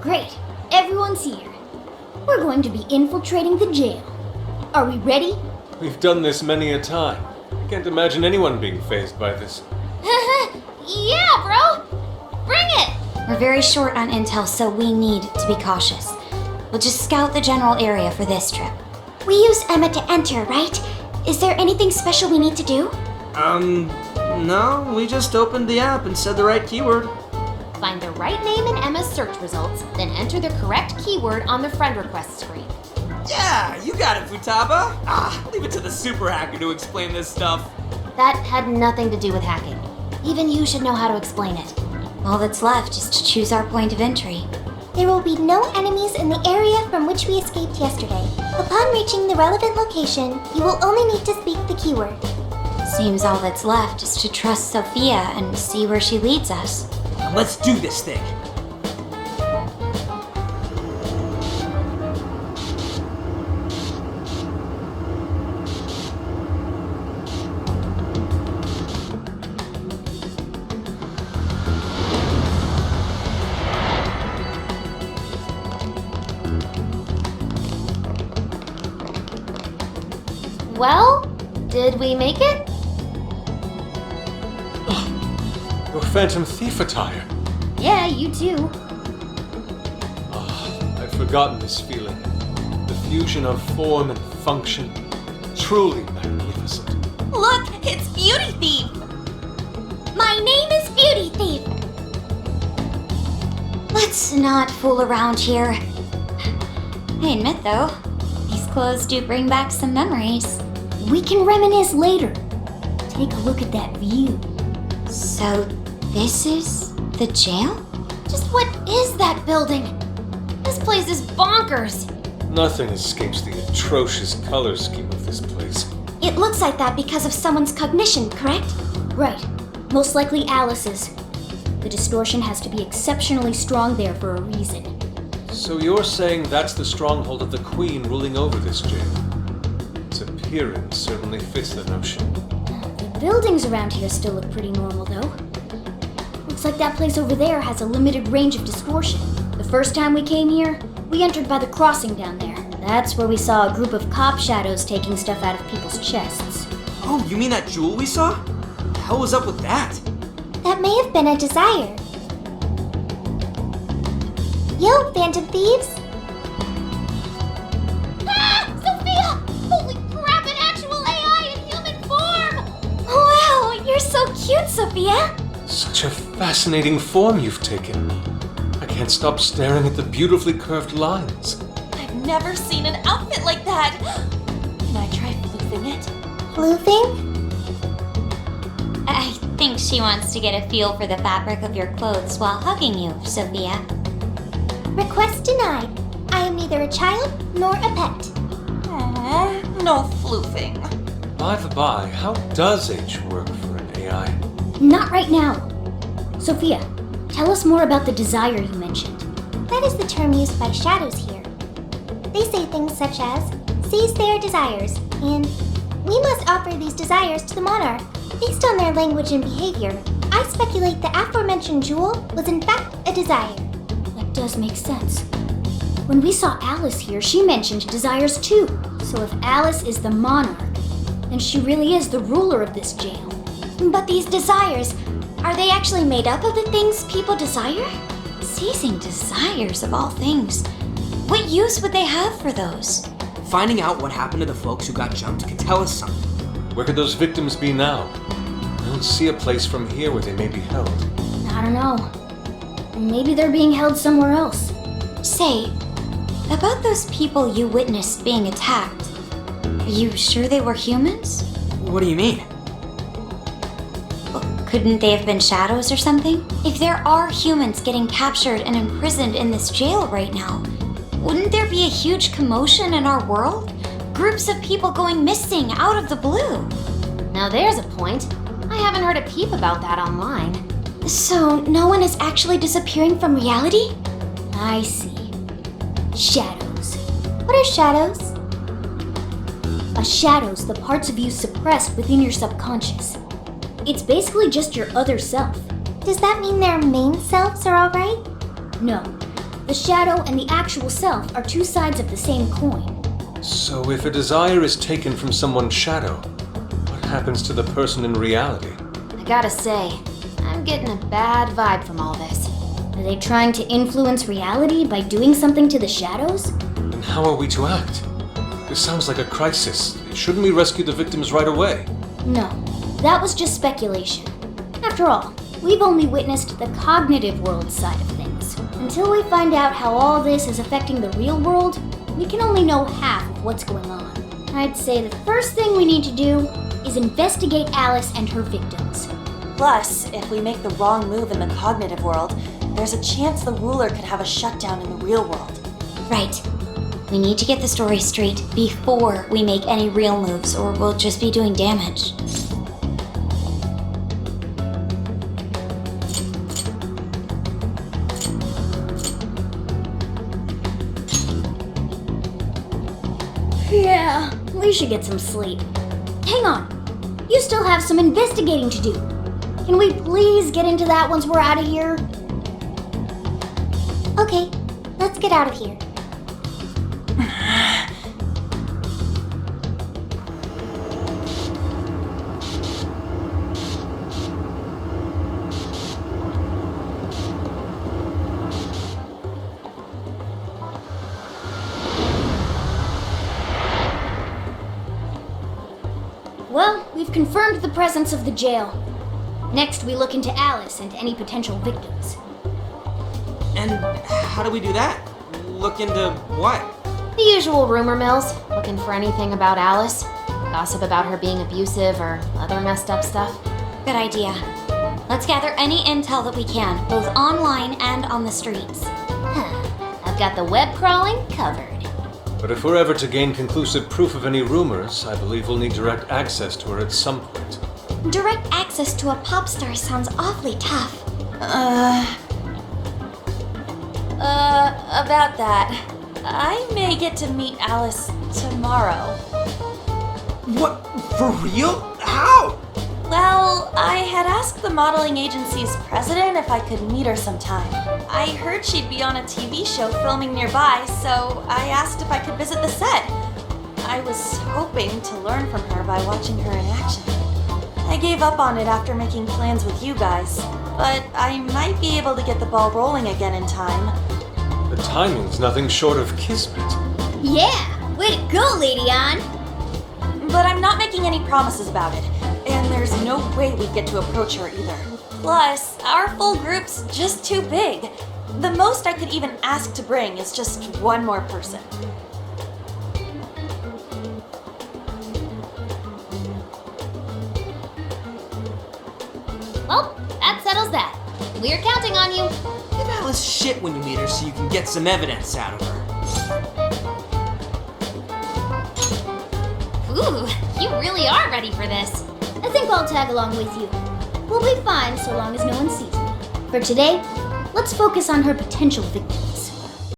Great, everyone's here. We're going to be infiltrating the jail. Are we ready? We've done this many a time. I can't imagine anyone being fazed by this. Yeah, bro! Bring it! We're very short on intel, so we need to be cautious. We'll just scout the general area for this trip. We use Emma to enter, right? Is there anything special we need to do? No, we just opened the app and said the right keyword. Find the right name in Emma's search results, then enter the correct keyword on the friend request screen. Yeah, you got it, Futaba. Leave it to the super hacker to explain this stuff. That had nothing to do with hacking. Even you should know how to explain it. All that's left is to choose our point of entry. There will be no enemies in the area from which we escaped yesterday. Upon reaching the relevant location, you will only need to speak the keyword. Seems all that's left is to trust Sophia and see where she leads us. Let's do this thing. Well, did we make it? Your Phantom Thief attire. Yeah, you too. I've forgotten this feeling. The fusion of form and function. Truly magnificent. Look, it's Beauty Thief! My name is Beauty Thief! Let's not fool around here. I admit, though, these clothes do bring back some memories. We can reminisce later. Take a look at that view. So, this is the jail? Just what is that building? This place is bonkers. Nothing escapes the atrocious color scheme of this place. It looks like that because of someone's cognition, correct? Right. Most likely Alice's. The distortion has to be exceptionally strong there for a reason. So you're saying that's the stronghold of the Queen ruling over this jail? Its appearance certainly fits the notion. The buildings around here still look pretty normal, though. Looks like that place over there has a limited range of distortion. The first time we came here, we entered by the crossing down there. That's where we saw a group of cop shadows taking stuff out of people's chests. Oh, you mean that jewel we saw? What the hell was up with that? That may have been a desire. Yo, Phantom Thieves! Ah! Sophia! Holy crap, an actual AI in human form! Wow, you're so cute, Sophia! Such a fascinating form you've taken. I can't stop staring at the beautifully curved lines. I've never seen an outfit like that. Can I try floofing it? Floofing? I think she wants to get a feel for the fabric of your clothes while hugging you, Sophia. Request denied. I am neither a child nor a pet. Aww, no floofing. By the by, how does age work for an AI? Not right now. Sophia, tell us more about the desire you mentioned. That is the term used by shadows here. They say things such as, seize their desires, and we must offer these desires to the monarch. Based on their language and behavior, I speculate the aforementioned jewel was in fact a desire. That does make sense. When we saw Alice here, she mentioned desires too. So if Alice is the monarch, then she really is the ruler of this jail. But these desires, are they actually made up of the things people desire? Seizing desires of all things. What use would they have for those? Finding out what happened to the folks who got jumped could tell us something. Where could those victims be now? I don't see a place from here where they may be held. I don't know. Maybe they're being held somewhere else. Say, about those people you witnessed being attacked, are you sure they were humans? What do you mean? Couldn't they have been shadows or something? If there are humans getting captured and imprisoned in this jail right now, wouldn't there be a huge commotion in our world? Groups of people going missing out of the blue. Now there's a point. I haven't heard a peep about that online. So, no one is actually disappearing from reality? I see. Shadows. What are shadows? A shadow's the parts of you suppressed within your subconscious. It's basically just your other self. Does that mean their main selves are alright? No. The shadow and the actual self are two sides of the same coin. So if a desire is taken from someone's shadow, what happens to the person in reality? I gotta say, I'm getting a bad vibe from all this. Are they trying to influence reality by doing something to the shadows? And how are we to act? This sounds like a crisis. Shouldn't we rescue the victims right away? No, that was just speculation. After all, we've only witnessed the cognitive world side of things. Until we find out how all this is affecting the real world, we can only know half of what's going on. I'd say the first thing we need to do is investigate Alice and her victims. Plus, if we make the wrong move in the cognitive world, there's a chance the ruler could have a shutdown in the real world. Right. We need to get the story straight before we make any real moves, or we'll just be doing damage. Yeah, we should get some sleep. Hang on. You still have some investigating to do. Can we please get into that once we're out of here? Okay, let's get out of here. Well, we've confirmed the presence of the jail. Next, we look into Alice and any potential victims. And how do we do that? Look into what? The usual rumor mills, looking for anything about Alice. Gossip about her being abusive or other messed up stuff. Good idea. Let's gather any intel that we can, both online and on the streets. I've got the web crawling covered. But if we're ever to gain conclusive proof of any rumors, I believe we'll need direct access to her at some point. Direct access to a pop star sounds awfully tough. About that. I may get to meet Alice tomorrow. What? For real? How? Well, I had asked the modeling agency's president if I could meet her sometime. I heard she'd be on a TV show filming nearby, so I asked if I could visit the set. I was hoping to learn from her by watching her in action. I gave up on it after making plans with you guys, but I might be able to get the ball rolling again in time. The timing's nothing short of kismet. Yeah! Way to go, Lady Ann! But I'm not making any promises about it, and there's no way we'd get to approach her either. Plus, our full group's just too big. The most I could even ask to bring is just one more person. Well, that settles that. We're counting on you. Give Alice shit when you meet her so you can get some evidence out of her. Ooh, you really are ready for this. I think I'll tag along with you. We'll be fine so long as no one sees me. For today, let's focus on her potential victims.